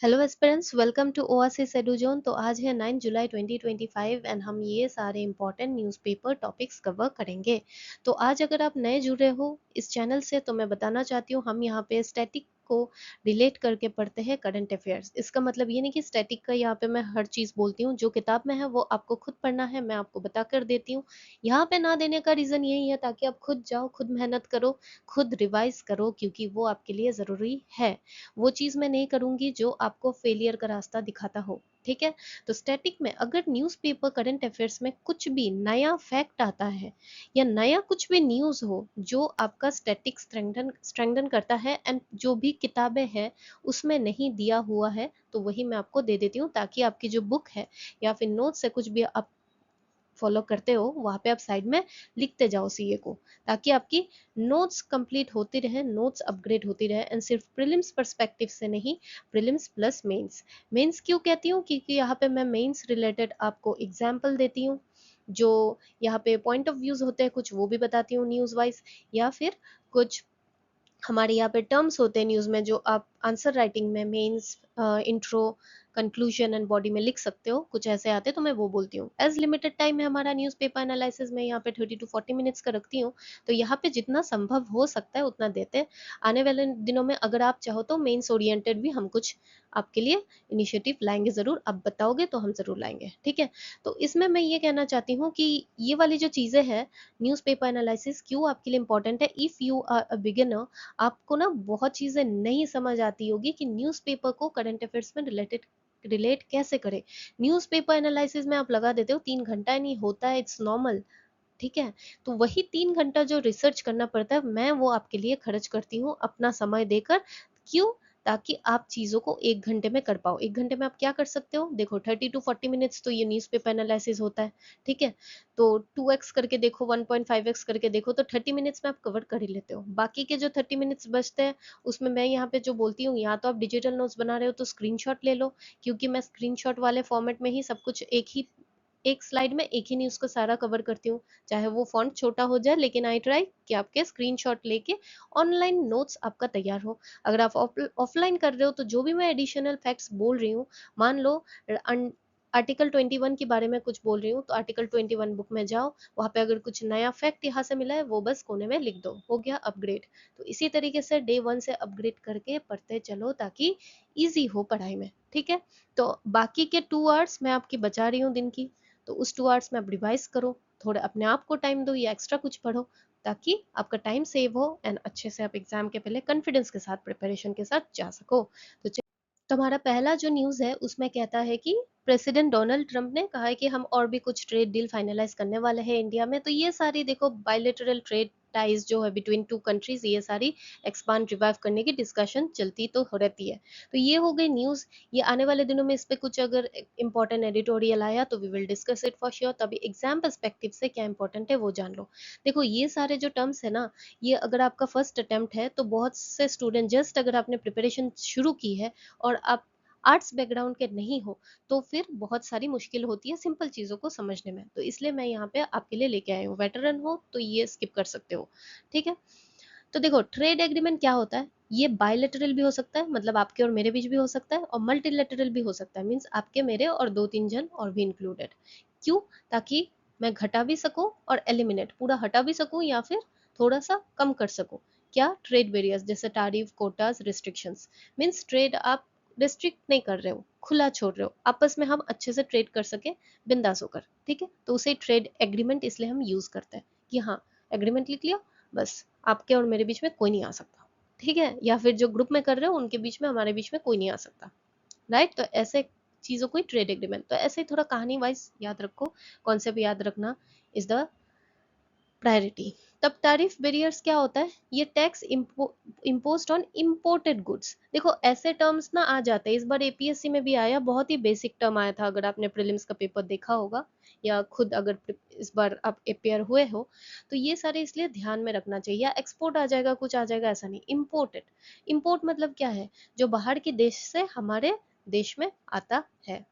Hello aspirants, welcome to Oasis Eduzone. तो आज है 9 जुलाई 2025 एंड हम ये सारे इंपॉर्टेंट न्यूज़पेपर टॉपिक्स कवर करेंगे। तो आज अगर आप नए जुड़े हो इस चैनल से तो मैं बताना चाहती हूँ, हम यहाँ पे स्टैटिक को रिलेट करके पढ़ते हैं करंट अफेयर्स। इसका मतलब ये नहीं कि स्टैटिक का यहाँ पे मैं हर चीज़ बोलती हूँ, जो किताब में है वो आपको खुद पढ़ना है, मैं आपको बता कर देती हूँ। यहाँ पे ना देने का रीज़न यही है ताकि आप खुद जाओ, खुद मेहनत करो, खुद रिवाइज करो, क्योंकि वो आपके लिए ज़रूरी है। वो चीज़ मैं नहीं करूँगी जो आपको फेलियर का रास्ता दिखाता हो। ठीक है? तो स्टैटिक में अगर न्यूज़पेपर करंट अफेयर्स में कुछ भी नया फैक्ट आता है या नया कुछ भी न्यूज़ हो जो आपका स्टैटिक स्ट्रेंथन करता है एंड जो भी किताबें हैं उसमें नहीं दिया हुआ है, तो वही मैं आपको दे देती हूँ ताकि आपकी जो बुक है या फिर नोट्स है, कुछ भी आप फॉलो करते हो वहाँ पे आप साइड में लिखते जाओ सीए को, ताकि आपकी नोट्स कंप्लीट होती रहे, नोट्स अपग्रेड होती रहे एंड सिर्फ प्रीलिम्स पर्सपेक्टिव से नहीं, प्रीलिम्स प्लस मेंस। मेंस क्यों कहती हूँ? क्योंकि यहाँ पे मैं मेंस रिलेटेड आपको एग्जाम्पल देती हूँ, जो यहाँ पे पॉइंट ऑफ व्यूज होते हैं कुछ वो भी बताती हूँ न्यूज़ वाइज, या फिर कुछ हमारे यहाँ पे टर्म्स होते हैं न्यूज़ में जो आप आंसर राइटिंग में mains, intro, conclusion and body में लिख सकते हो, कुछ ऐसे आते हैं तो मैं वो बोलती हूँ। एज लिमिटेड टाइम है हमारा न्यूज़पेपर एनालिसिस में, यहाँ पे 30 to 40 मिनट्स का रखती हूँ, तो यहाँ पे जितना संभव हो सकता है उतना देते हैं। आने वाले दिनों में अगर आप चाहो तो मेंस ओरिएंटेड भी हम कुछ आपके लिए इनिशिएटिव लाएंगे ज़रूर, आप बताओगे तो हम ज़रूर लाएंगे। ठीक है? तो इसमें मैं ये कहना चाहती हूँ कि ये वाली जो चीज़ें हैं, न्यूज़पेपर एनालिसिस क्यों आपके लिए इंपॉर्टेंट है। If you are a beginner, आपको ना बहुत चीज़ें नहीं समझ आती होगी कि न्यूज़पेपर को करंट अफेयर्स में रिलेट कैसे करें। न्यूज़पेपर एनालिसिस में आप लगा देते हो 3 घंटा, नहीं होता है, इट्स नॉर्मल। ठीक है? तो वही 3 घंटा जो रिसर्च करना पड़ता है, मैं वो आपके लिए खर्च करती हूँ अपना समय देकर। क्यों? ताकि आप चीज़ों को 1 घंटे में कर पाओ। 1 घंटे में आप क्या कर सकते हो? देखो, 30 to 40 मिनट्स तो ये न्यूज़पेपर एनालिसिस होता है। ठीक है? तो 2x करके देखो, 1.5x करके देखो, तो 30 मिनट्स में आप कवर कर ही लेते हो। बाकी के जो 30 मिनट्स बचते हैं उसमें मैं यहाँ पे जो बोलती हूँ, या तो आप डिजिटल नोट्स बना रहे हो तो स्क्रीनशॉट ले लो, क्योंकि मैं स्क्रीनशॉट वाले फॉर्मेट में ही सब कुछ एक स्लाइड में एक ही न्यूज़ को सारा कवर करती हूँ। चाहे वो फॉन्ट छोटा हो जाए, लेकिन आई ट्राई कि आपके स्क्रीनशॉट लेके ऑनलाइन नोट्स आपका तैयार हो। अगर आप ऑफलाइन कर रहे हो तो जो भी मैं एडिशनल फैक्ट्स बोल रही हूँ, मान लो आर्टिकल 21 के बारे में कुछ बोल रही हूँ, तो आर्टिकल 21 बुक में जाओ, वहाँ पे अगर कुछ नया फैक्ट यहाँ से मिला है वो बस कोने में लिख दो, हो गया अपग्रेड। तो इसी तरीके से डे 1 से अपग्रेड करके पढ़ते चलो ताकि ईजी हो पढ़ाई में। ठीक है? तो बाकी के 2 आवर्स मैं आपकी बचा रही हूँ दिन की, तो उस 2 आवर्स में आप रिवाइज करो, थोड़ा अपने आप को टाइम दो या एक्स्ट्रा कुछ पढ़ो, ताकि आपका टाइम सेव हो एंड अच्छे से आप एग्जाम के पहले कॉन्फिडेंस के साथ, प्रिपरेशन के साथ जा सको। तो तो हमारा पहला जो न्यूज़ है उसमें कहता है कि प्रेसिडेंट डोनाल्ड ट्रंप ने कहा है कि हम और भी कुछ ट्रेड डील फाइनलाइज करने वाले हैं इंडिया में। तो ये सारी देखो बायलैटरल ट्रेड टाइज जो है बिटवीन 2 कंट्रीज, ये सारी एक्सपांड रिवाइव करने की डिस्कशन चलती तो हो रहती है। तो ये हो गई न्यूज़। ये आने वाले दिनों में इस पे कुछ अगर इंपॉर्टेंट एडिटोरियल आया तो we will discuss it for sure. तभी एग्जाम पर्सपेक्टिव से क्या इंपॉर्टेंट है वो जान लो। देखो, ये सारे जो टर्म्स है ना, ये अगर आपका फर्स्ट अटेम्प्ट है तो बहुत से स्टूडेंट, जस्ट अगर आपने प्रिपरेशन शुरू की है और आप आर्ट्स बैकग्राउंड के नहीं हो, तो फिर बहुत सारी मुश्किल होती है सिंपल चीज़ों को समझने में। तो इसलिए मैं यहाँ पे आपके लिए लेके आई हूँ। वेटरन हो तो ये स्किप कर सकते हो। ठीक है? तो देखो, ट्रेड एग्रीमेंट क्या होता है? ये बायलैटरल भी हो सकता है, मतलब आपके और मेरे बीच भी हो सकता है, और मल्टीलैटरल भी हो सकता है, मीन्स आपके मेरे और 2-3 जन और भी इंक्लूडेड। क्यों? ताकि मैं घटा भी सकूं और एलिमिनेट पूरा हटा भी सकूं, या फिर थोड़ा सा कम कर सकूं। क्या? ट्रेड बैरियर्स, जैसे tariff, quotas, restrictions. Means trade आप रिस्ट्रिक्ट नहीं कर रहे हो, खुला छोड़ रहे हो, आपस में हम अच्छे से ट्रेड कर सके बिंदास होकर। ठीक है? तो उसे ट्रेड एग्रीमेंट इसलिए हम यूज करते हैं कि हाँ, एग्रीमेंट लिख लिया, बस आपके और मेरे बीच में कोई नहीं आ सकता। ठीक है? या फिर जो ग्रुप में कर रहे हो उनके बीच में, हमारे बीच में कोई नहीं आ सकता। राइट? तो ऐसे चीजों को ट्रेड एग्रीमेंट, तो ऐसे ही थोड़ा कहानी वाइज याद रखो, कॉन्सेप्ट याद रखना इज द प्रायोरिटी। तब टैरिफ बैरियर्स क्या होता है? ये tax imposed on imported goods. देखो, ऐसे टर्म्स ना आ जाते हैं, इस बार एपीएससी में भी आया, बहुत ही बेसिक टर्म आया था, अगर आपने प्रीलिम्स का पेपर देखा होगा या खुद अगर इस बार आप अपेयर हुए हो, तो ये सारे इसलिए ध्यान में रखना चाहिए। या एक्सपोर्ट आ जाएगा, कुछ आ जाएगा, ऐसा नहीं। इम्पोर्टेड, इम्पोर्ट मतलब क्या है? जो बाहर के देश से हमारे देश में आता है।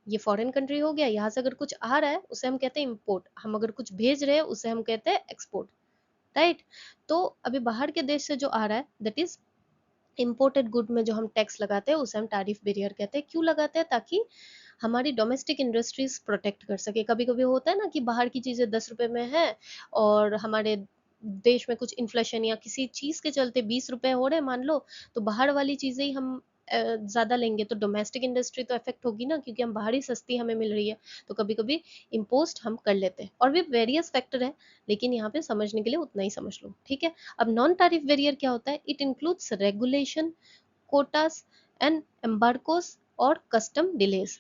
ये फॉरेन कंट्री हो गया, यहाँ से अगर कुछ आ रहा है उसे हम कहते हैं इम्पोर्ट, हम अगर कुछ भेज रहे हैं उसे हम कहते हैं एक्सपोर्ट। राइट? तो अभी बाहर के देश से जो आ रहा है दैट इज इम्पोर्टेड गुड में जो हम टैक्स लगाते हैं उसे हम टैरिफ बैरियर कहते हैं। क्यों लगाते हैं? ताकि हमारी डोमेस्टिक इंडस्ट्रीज प्रोटेक्ट कर सके। कभी कभी होता है ना कि बाहर की चीजें 10 रुपए में है और हमारे देश में कुछ इन्फ्लेशन या किसी चीज के चलते 20 रुपए हो रहे मान लो, तो बाहर वाली चीजें ही हम ज्यादा लेंगे तो डोमेस्टिक इंडस्ट्री तो इफेक्ट होगी ना, क्योंकि हम बाहर ही सस्ती हमें मिल रही है। तो कभी कभी इम्पोस्ट हम कर लेते हैं और भी वेरियस फैक्टर है, लेकिन यहाँ पे समझने के लिए उतना ही समझ लो, ठीक है। अब नॉन टैरिफ बैरियर क्या होता है? It includes regulation, quotas and embargoes और कस्टम डिलेज।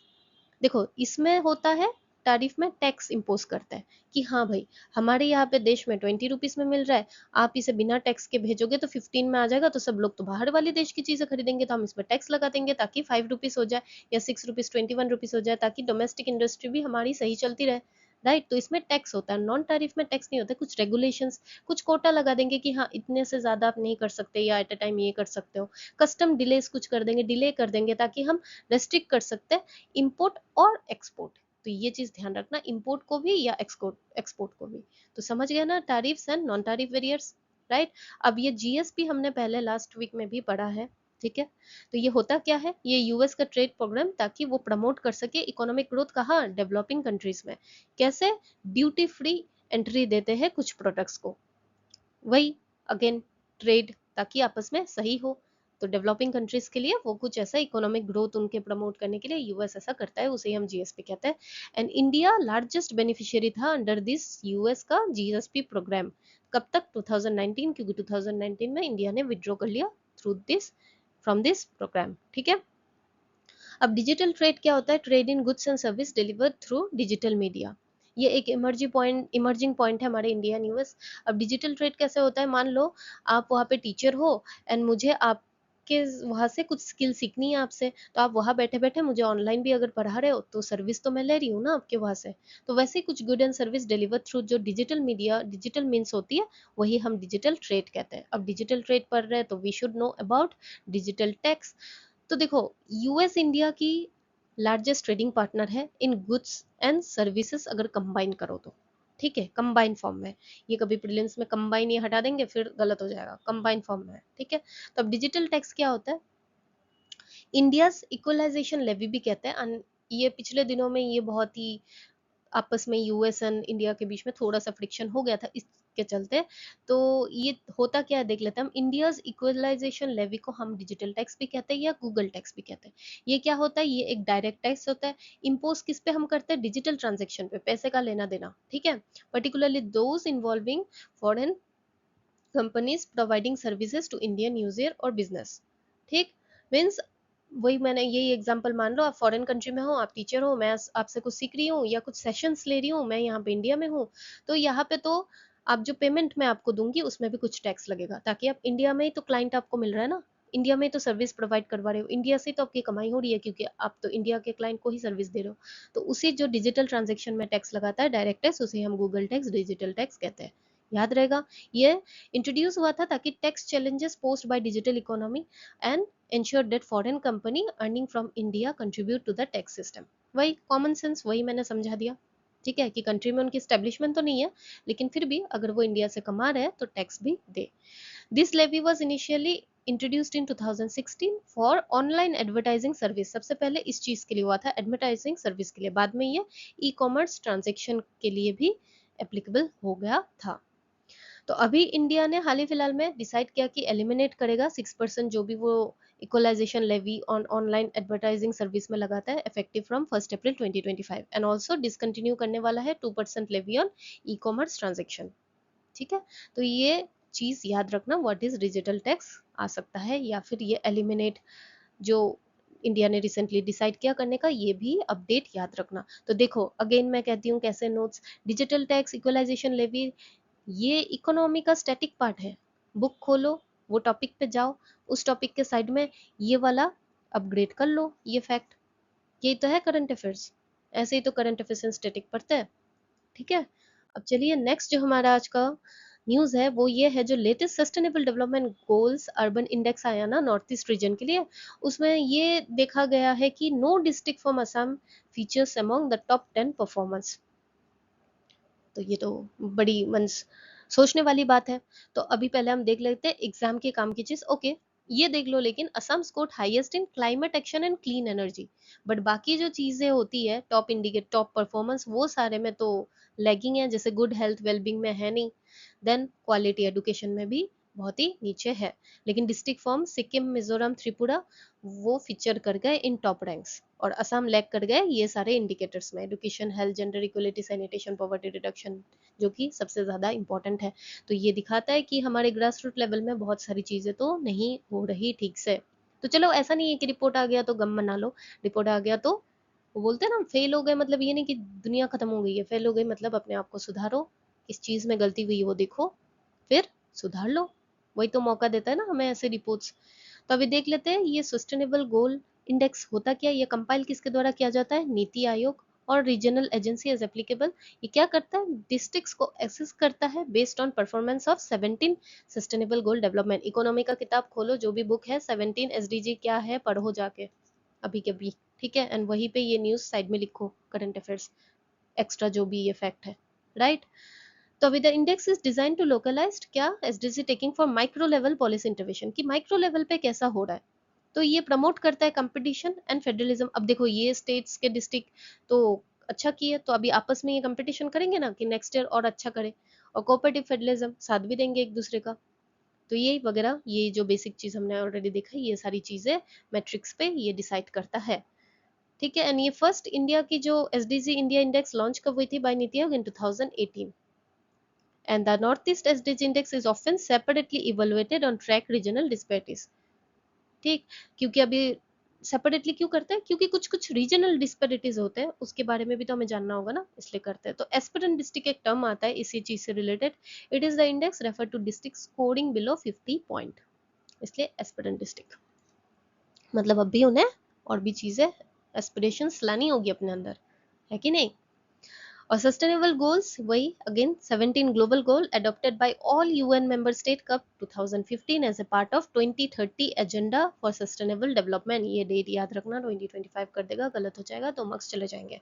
देखो इसमें होता है, टैरिफ में टैक्स इम्पोज करता है कि हाँ भाई, हमारे यहाँ पे देश में 20 रुपीज में मिल रहा है, आप इसे बिना टैक्स के भेजोगे तो 15 में आ जाएगा, तो सब लोग तो बाहर वाले देश की चीजें खरीदेंगे, तो हम इसमें टैक्स लगा देंगे ताकि 5 रुपीज हो जाए या 6 रुपीज 21 रुपीज हो जाए, ताकि डोमेस्टिक इंडस्ट्री भी हमारी सही चलती रहे। राइट, तो इसमें टैक्स होता है। नॉन टैरिफ में टैक्स नहीं होता, कुछ रेगुलेशंस, कुछ कोटा लगा देंगे कि हाँ इतने से ज्यादा आप नहीं कर सकते या एट अ टाइम ये कर सकते हो। कस्टम डिलेस कुछ कर देंगे, डिले कर देंगे ताकि हम रेस्ट्रिक्ट कर सकते हैं इंपोर्ट और एक्सपोर्ट। तो ये चीज ध्यान रखना, इंपोर्ट को भी या एक्सपोर्ट एक्सपोर्ट को भी। तो समझ गए ना tariffs and non tariff barriers, right. अब ये जीएसपी हमने पहले लास्ट वीक में भी पढ़ा है, ठीक है। तो ये होता क्या है? ये यूएस का ट्रेड प्रोग्राम, ताकि वो प्रमोट कर सके इकोनॉमिक ग्रोथ। कहाँ? डेवलपिंग कंट्रीज में। कैसे? ड्यूटी फ्री एंट्री देते हैं कुछ प्रोडक्ट्स को, वही अगेन ट्रेड, ताकि आपस में सही हो। तो डेवलपिंग कंट्रीज के लिए वो कुछ ऐसा इकोनॉमिक ग्रोथ उनके प्रमोट करने के लिए यूएस ऐसा करता है, उसे हम जीएसपी कहते हैं। एंड इंडिया लार्जेस्ट बेनिफिशियरी था अंडर दिस यूएस का जीएसपी प्रोग्राम। कब तक? 2019, क्योंकि 2019 में इंडिया ने विड्रॉ कर लिया through this, from this program, ठीक है। अब डिजिटल ट्रेड क्या होता है? Trade in goods and service delivered through digital media. ये एक इमर्जिंग पॉइंट है हमारे इंडियन यूएस। अब डिजिटल ट्रेड कैसे होता है? मान लो आप वहाँ पे टीचर हो एंड मुझे आपके वहाँ से कुछ स्किल सीखनी है आपसे, तो आप वहाँ बैठे बैठे मुझे ऑनलाइन भी अगर पढ़ा रहे हो तो सर्विस तो मैं ले रही हूँ ना आपके वहाँ से। तो वैसे ही कुछ good and service deliver through जो डिजिटल मीडिया, डिजिटल मीन्स होती है, वही हम डिजिटल ट्रेड कहते हैं। अब डिजिटल ट्रेड पढ़ रहे हैं तो we should know about digital tax. तो देखो, यूएस इंडिया की लार्जेस्ट ट्रेडिंग पार्टनर है इन गुड्स एंड सर्विसेज, अगर कंबाइन करो तो, ठीक है, कंबाइन फॉर्म में। ये कभी प्रीलिम्स में कंबाइन ये हटा देंगे फिर गलत हो जाएगा, कंबाइन फॉर्म में, ठीक है। तो अब डिजिटल टैक्स क्या होता है? इंडियाज इक्वलाइजेशन लेवी भी कहते हैं। ये पिछले दिनों में ये बहुत ही आपस में यूएस एंड इंडिया के बीच में थोड़ा सा फ्रिक्शन हो गया था इसके चलते। तो ये होता क्या है देख लेते हैं हम। इंडियाज इक्वलाइजेशन लेवी को हम डिजिटल टैक्स भी कहते हैं या गूगल टैक्स भी कहते हैं। ये क्या होता है? ये एक डायरेक्ट टैक्स होता है। इम्पोज किस पे हम करते हैं? डिजिटल ट्रांजेक्शन पे, पैसे का लेना देना, ठीक है। Particularly those involving foreign companies providing services to Indian user और बिजनेस, ठीक। मीन्स वही मैंने यही एग्जांपल, मान लो आप फॉरेन कंट्री में हो, आप टीचर हो, मैं आपसे कुछ सीख रही हूँ या कुछ सेशंस ले रही हूँ, मैं यहाँ पे इंडिया में हूँ। तो यहाँ पे तो आप जो पेमेंट मैं आपको दूंगी उसमें भी कुछ टैक्स लगेगा, ताकि आप इंडिया में ही तो क्लाइंट आपको मिल रहा है ना, इंडिया में ही तो सर्विस प्रोवाइड करवा रहे हो, इंडिया से तो आपकी कमाई हो रही है, क्योंकि आप तो इंडिया के क्लाइंट को ही सर्विस दे रहे हो। तो उसी जो डिजिटल ट्रांजेक्शन में टैक्स लगाता है, डायरेक्ट टैक्स, उसे हम गूगल टैक्स, डिजिटल टैक्स कहते हैं। याद रहेगा। ये इंट्रोड्यूस हुआ था ताकि tax challenges posed by digital economy and ensure that foreign company earning from India contribute to the tax system। वही कॉमन सेंस, वही मैंने समझा दिया, ठीक है, कि कंट्री में उनकी स्टेब्लिशमेंट तो नहीं है, लेकिन फिर भी अगर वो इंडिया से कमा रहे हैं तो टैक्स भी दे। This levy was initially introduced in 2016 for online advertising service. सबसे पहले इस चीज के लिए हुआ था, एडवर्टाइजिंग सर्विस के लिए। बाद में ये ई कॉमर्स ट्रांजेक्शन के लिए भी एप्लीकेबल हो गया था। तो अभी इंडिया ने हाल ही फिलहाल में डिसाइड किया कि एलिमिनेट करेगा 6% जो भी वो equalisation levy on online advertising service में लगाता है, effective from 1 April 2025। And also discontinue करने वाला है 2% levy on e commerce transaction, ठीक है। तो ये चीज याद रखना, व्हाट इज डिजिटल टैक्स आ सकता है, या फिर ये एलिमिनेट जो इंडिया ने रिसेंटली डिसाइड किया करने का, ये भी अपडेट याद रखना। तो देखो अगेन मैं कहती हूँ कैसे notes, digital tax, equalisation levy, ये इकोनॉमी का स्टैटिक पार्ट है। बुक खोलो, वो टॉपिक पे जाओ, उस टॉपिक के साइड में ये वाला अपग्रेड कर लो, ये फैक्ट। यही तो है करंट अफेयर्स, ऐसे ही तो करंट अफेयर्स स्टैटिक पढ़ते हैं, ठीक है। अब चलिए नेक्स्ट जो हमारा आज का न्यूज है वो ये है, जो latest sustainable development goals urban index आया ना नॉर्थ ईस्ट रीजन के लिए, उसमें ये देखा गया है कि no district from Assam features among the top 10 performance. तो ये तो बड़ी मन सोचने वाली बात है। तो अभी पहले हम देख लेते हैं एग्जाम के काम की चीज, ओके। ये देख लो, लेकिन Assam score highest in climate action and clean energy, but बाकी जो चीजें होती है टॉप इंडिकेट टॉप परफॉर्मेंस वो सारे में तो लैगिंग है, जैसे गुड हेल्थ वेलबींग में है नहीं, देन क्वालिटी एजुकेशन में भी बहुत ही नीचे है। लेकिन डिस्ट्रिक्ट फॉर्म सिक्किम मिजोरम त्रिपुरा वो फीचर कर गए इन टॉप रैंक्स, और असम लैग कर गए ये सारे इंडिकेटर्स में, education health gender equality sanitation poverty reduction, जो कि सबसे ज्यादा इंपॉर्टेंट है। तो ये दिखाता है कि हमारे ग्रास रूट लेवल में बहुत सारी चीजें तो नहीं हो रही ठीक से। तो चलो, ऐसा नहीं है कि रिपोर्ट आ गया तो गम मना लो, रिपोर्ट आ गया तो वो बोलते हैं ना, फेल हो गए मतलब ये नहीं कि दुनिया खत्म हो गई है, फेल हो गई मतलब अपने आप को सुधारो, किस चीज में गलती हुई वो देखो, फिर सुधार लो। वही तो मौका देता है ना हमें ऐसे रिपोर्ट्स। तो अभी देख लेते हैं ये सस्टेनेबल गोल इंडेक्स होता क्या है, ये कंपाइल किसके द्वारा किया जाता है, नीति आयोग और रीजनल एजेंसी एज एप्लीकेबल। ये क्या करता है, डिस्ट्रिक्ट्स को एक्सेस करता है based on performance of 17 sustainable goal development. Economy का किताब खोलो, जो भी बुक है, 17 एसडीजी क्या है पढ़ो जाके अभी के अभी, ठीक है, एंड वहीं पे ये न्यूज साइड में लिखो, करंट अफेयर्स एक्स्ट्रा जो भी ये फैक्ट है, राइट। तो अभी the index is design to localized क्या SDG taking for micro level policy intervention, कि माइक्रो लेवल पे कैसा हो रहा है। तो ये प्रमोट करता है कंपटीशन एंड फेडरलिज्म। अब देखो ये स्टेट्स के डिस्ट्रिक्ट तो अच्छा किए, तो अभी आपस में ये कंपटीशन करेंगे ना कि नेक्स्ट ईयर और अच्छा करे, और कोऑपरेटिव फेडरलिज्म साथ भी देंगे एक दूसरे का। तो ये वगैरह, ये जो बेसिक चीज हमने ऑलरेडी देखा, ये सारी चीजें मैट्रिक्स पे ये डिसाइड करता है, ठीक है। एंड ये फर्स्ट इंडिया की जो एसडीजी इंडिया इंडेक्स लॉन्च कब हुई थी bye NITI Aayog in 2018, and the Northeast SDG index is often separately evaluated on track regional disparities, ठीक। क्योंकि अभी सेपरेटली क्यों करते हैं, क्योंकि कुछ कुछ रीजनल डिस्पेरिटीज होते हैं, उसके बारे में भी तो हमें जानना होगा ना, इसलिए करते हैं। तो एस्पिरेंट डिस्ट्रिक्ट एक टर्म आता है इसी चीज से related, it is the index refer to district scoring below 50 point, इसलिए एस्पिरेंट डिस्ट्रिक्ट मतलब अब भी उन्हें और भी चीजें एस्पिरेशंस लानी होगी अपने अंदर, है कि नहीं। और सस्टेनेबल गोल्स वही again 17 global goal adopted by all UN member state कब 2015 as a part of 2030 agenda for sustainable development. ये डेट याद रखना, 2025 कर देगा, गलत हो जाएगा तो मार्क्स चले जाएंगे।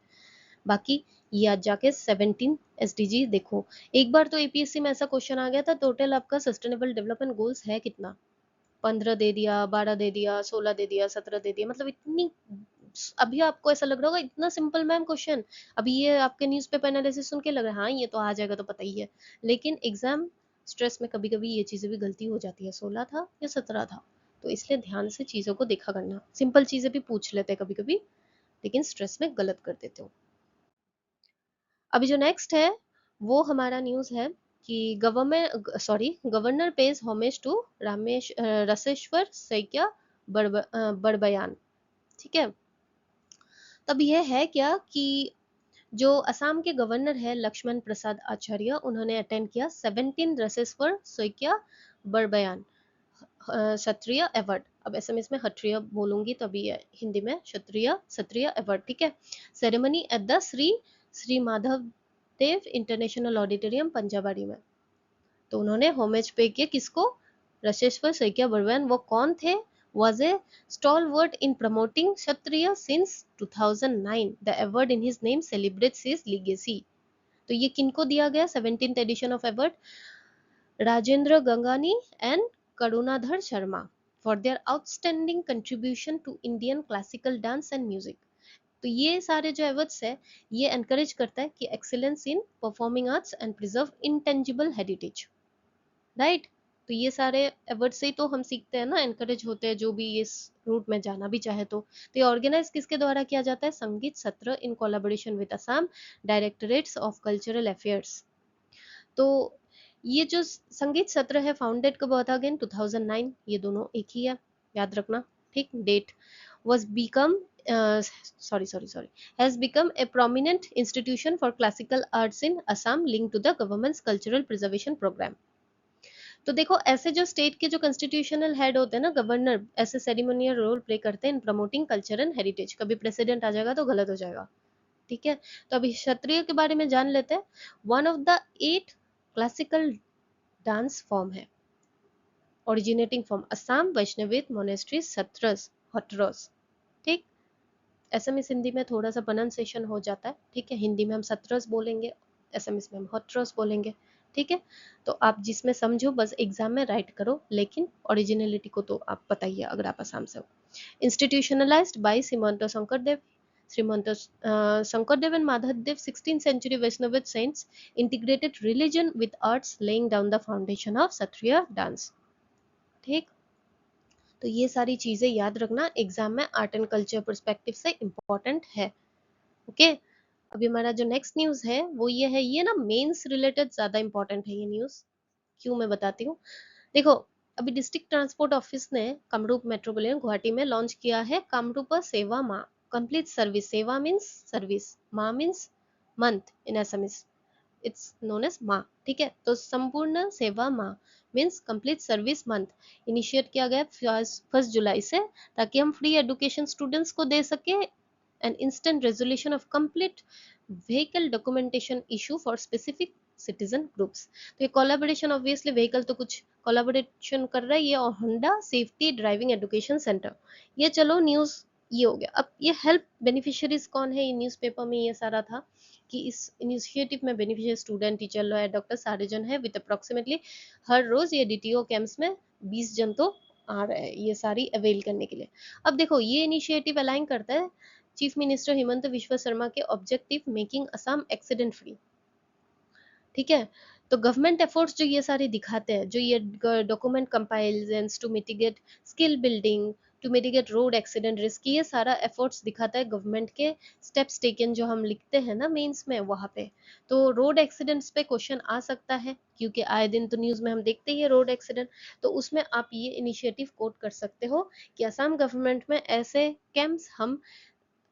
बाकी ये आज जाके 17 एसडीजी देखो, एक बार तो एपीएससी में ऐसा क्वेश्चन आ गया था, टोटल आपका सस्टेनेबल डेवलपमेंट गोल्स है कितना, 15 दे दिया, 12 दे दिया, 16 दे दिया, 17 दे दिया, मतलब इतनी। अभी आपको ऐसा लग रहा होगा इतना सिंपल मैम क्वेश्चन, अभी ये आपके न्यूज़पेपर एनालिसिस सुन के लग रहा है हाँ ये तो आ जाएगा, तो पता ही है। लेकिन एग्जाम स्ट्रेस में कभी कभी ये चीजें भी गलती हो जाती है, 16 था या 17 था, तो इसलिए ध्यान से चीजों को देखा करना, सिंपल चीजें भी पूछ लेते हैं कभी कभी, लेकिन स्ट्रेस में गलत कर देते हो। अभी जो नेक्स्ट है वो हमारा न्यूज है कि गवर्नर पेज होमेज टू रसेश्वर सैकिया बड़बयान, ठीक है। तब यह है क्या कि जो असम के गवर्नर है लक्ष्मण प्रसाद आचार्य, उन्होंने अटेंड किया 17 रसेश्वर सैकिया बड़बयान क्षत्रिय अवार्ड। अब एसएमएस में क्षत्रिय बोलूंगी तभी है, हिंदी में क्षत्रिय क्षत्रिय अवार्ड, ठीक है। Ceremony at the Shri Shri Madhav Dev international auditorium Panjabari में। तो उन्होंने होमेज पे किया किसको, रसेश्वर सैकिया बर्मन। वो कौन थे, was a stalwart in promoting Kshatriya since 2009. The award in his name celebrates his legacy. तो ये किनको दिया गया 17th edition of award, Rajendra Gangani and Karunadhar Sharma for their outstanding contribution to Indian classical dance and music. तो ये सारे जो अवार्ड्स है ये एनकरेज करता है कि excellence in performing arts and preserve intangible heritage, right. तो ये सारे अवार्ड से ही तो हम सीखते हैं ना, एनकरेज होते हैं जो भी इस रूट में जाना भी चाहे तो ये ऑर्गेनाइज किसके द्वारा किया जाता है, संगीत सत्र in collaboration with Assam directorates of cultural affairs. तो ये जो संगीत सत्र है फाउंडेड कब हुआ था, अगेन 2009, ये दोनों एक ही है, याद रखना, ठीक। Date was become sorry has become a prominent institution for classical arts in Assam linked to the government's cultural preservation program। तो देखो ऐसे जो स्टेट के जो कॉन्स्टिट्यूशनल हेड होते हैं ना, गवर्नर, ऐसे सेरेमोनियल रोल प्ले करते हैं इन प्रमोटिंग कल्चर एंड हेरिटेज। कभी प्रेसिडेंट आ जाएगा तो गलत हो जाएगा, ठीक है। तो अभी क्षत्रिय के बारे में जान लेते हैं। One of the 8 classical dance form है ओरिजिनेटिंग फ्रॉम असम वैष्णवीत मोनेस्ट्रीज सत्रस हटरस, ठीक। एसएमएस हिंदी में थोड़ा सा प्रोनाउंसिएशन हो जाता है, ठीक है, हिंदी में हम सत्रस बोलेंगे, एसएमएस में हम हटरस बोलेंगे, ठीक है, तो आप जिसमें समझो बस एग्जाम में राइट करो, लेकिन ओरिजिनलिटी को तो आप बताइए अगर आप आसाम से हो। Institutionalized by Srimanta Sankardev. Srimanta Sankardev and Madhadev, 16th century Vaishnavite saints, integrated religion with arts, laying down the foundation of Satriya dance. ठीक, तो ये सारी चीजें याद रखना, एग्जाम में आर्ट एंड कल्चर परस्पेक्टिव से इम्पोर्टेंट है। ओके, अभी हमारा जो नेक्स्ट न्यूज है वो ये है, ये ना मेंस रिलेटेड ज्यादा इंपॉर्टेंट है ये न्यूज। क्यों, मैं बताती हूँ। देखो, अभी डिस्ट्रिक्ट ट्रांसपोर्ट ऑफिस ने कामरूप मेट्रोपोलिटन गुवाहाटी में लॉन्च किया है Kamrup Seva Maah complete service. Seva means service, Maah means month in Assamese, it's known as Maah. ठीक है, तो Sampoorna Seva Maah means complete service month initiate किया गया 1 जुलाई से, ताकि हम फ्री एजुकेशन स्टूडेंट्स को दे सके an instant resolution of complete vehicle documentation issue for specific citizen groups. तो ये कोलैबोरेशन, ऑब्वियसली व्हीकल तो कुछ कोलैबोरेशन कर रहा है ये, और Honda safety driving education centre. ये चलो न्यूज ये हो गया। अब ये हेल्प बेनिफिशियरीज कौन है, ये न्यूज़पेपर में ये सारा था कि इस इनिशिएटिव में beneficiary student, teacher, lawyer, doctor सारे जन है, विद अप्रोक्सीमेटली हर रोज ये डीटीओ कैंप्स में 20 जन तो आ रहे हैं ये सारी अवेल करने के लिए। अब देखो, ये इनिशिएटिव अलाइन करता है चीफ मिनिस्टर हिमंत विश्व शर्मा के objective making Assam accident free. ठीक है, तो गवर्नमेंट एफर्ट्स जो ये सारे दिखाते हैं, जो ये document compiles to mitigate skill building, to mitigate road accident risk, ये सारा एफर्ट्स दिखाता है गवर्नमेंट के स्टेप्स टेकन जो हम लिखते हैं ना मेंस में वहां पे। तो रोड एक्सीडेंट्स पे क्वेश्चन आ सकता है, क्योंकि आए दिन तो न्यूज में हम देखते ही है रोड एक्सीडेंट। तो उसमें आप ये इनिशिएटिव कोट कर सकते हो कि असम गवर्नमेंट में ऐसे कैंप्स हम,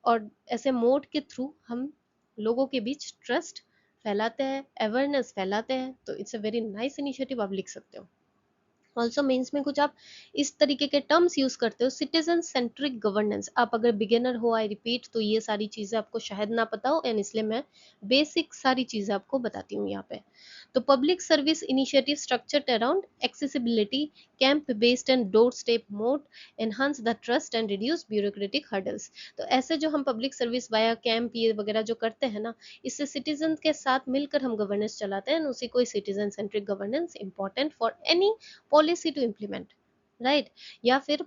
और ऐसे मोड के थ्रू हम लोगों के बीच ट्रस्ट फैलाते हैं, अवेयरनेस फैलाते हैं। तो it's a very nice initiative, आप लिख सकते हो। ऑल्सो मेंस में कुछ आप इस तरीके के टर्म्स यूज करते हो, सिटीजन सेंट्रिक गवर्नेंस। आप अगर बिगिनर हो, आई रिपीट, तो ये सारी चीजें आपको शायद ना पता हो, एंड इसलिए मैं बेसिक सारी चीजें आपको बताती हूँ यहाँ पे। तो public service initiative structured around accessibility, camp based and door step mode, enhance the trust and reduce bureaucratic hurdles. तो ऐसे जो हम पब्लिक सर्विस वाया कैंप ये वगैरह जो करते हैं ना, इससे सिटीजन के साथ मिलकर हम गवर्नेंस चलाते हैं, उसी को citizen centric governance important for any policy to implement, right. या फिर